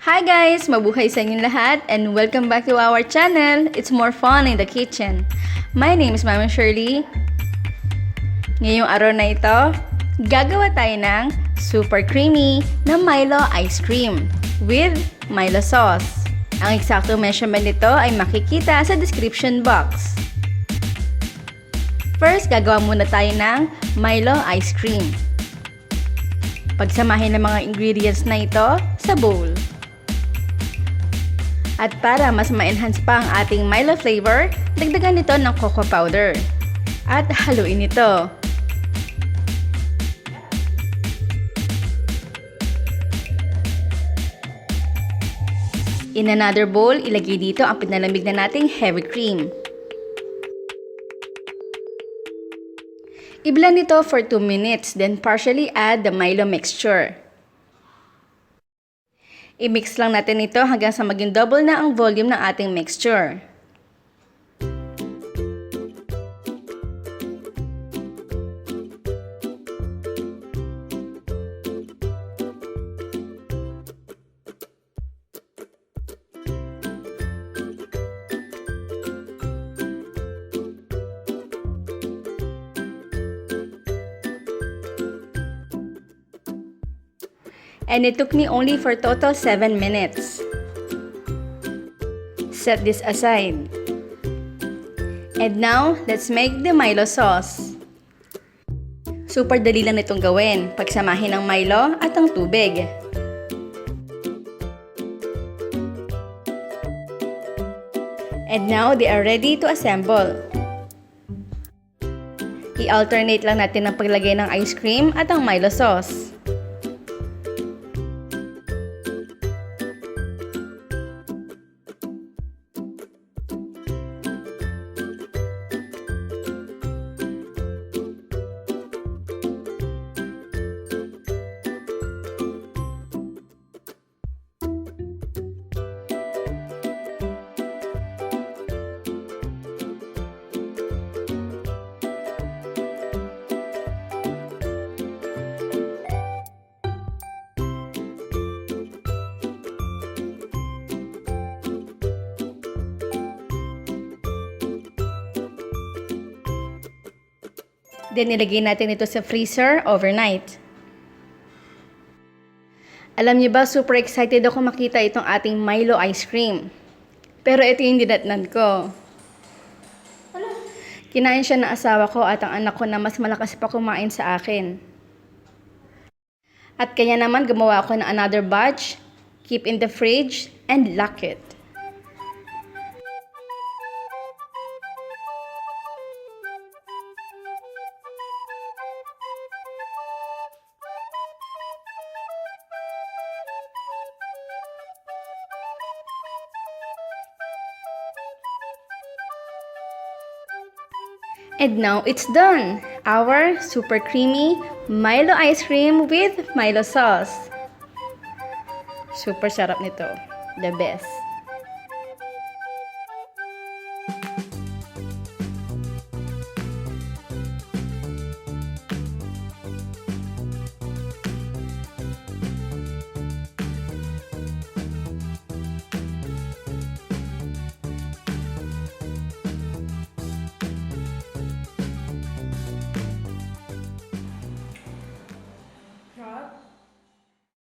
Hi guys! Mabuhay sa inyong lahat and welcome back to our channel. It's more fun in the kitchen. My name is Mama Shirley. Ngayong araw na ito, gagawa tayo ng super creamy na Milo ice cream with Milo sauce. Ang eksakto measurement nito ay makikita sa description box. First, gagawa muna tayo ng Milo ice cream. Pagsamahin ng mga ingredients na ito sa bowl. At para mas ma-enhance pa ang ating Milo flavor, dagdagan nito ng cocoa powder. At haluin ito. In another bowl, ilagay dito ang pinalamig na nating heavy cream. I-blend ito for 2 minutes, then partially add the Milo mixture. I-mix lang natin ito hanggang sa maging double na ang volume ng ating mixture. And it took me only for total 7 minutes. Set this aside. And now, let's make the Milo sauce. Super dali lang itong gawin, pagsamahin ng Milo at ang tubig. And now, they are ready to assemble. I-alternate lang natin ang paglagay ng ice cream at ang Milo sauce. Then, ilagay natin ito sa freezer overnight. Alam niyo ba, super excited ako makita itong ating Milo ice cream. Pero ito yung dinatnan ko. Kinain siya ng asawa ko at ang anak ko na mas malakas pa kumain sa akin. At kaya naman gumawa ako ng another batch, keep in the fridge, and lock it. And now it's done! Our super creamy Milo ice cream with Milo sauce. Super sarap nito. The best.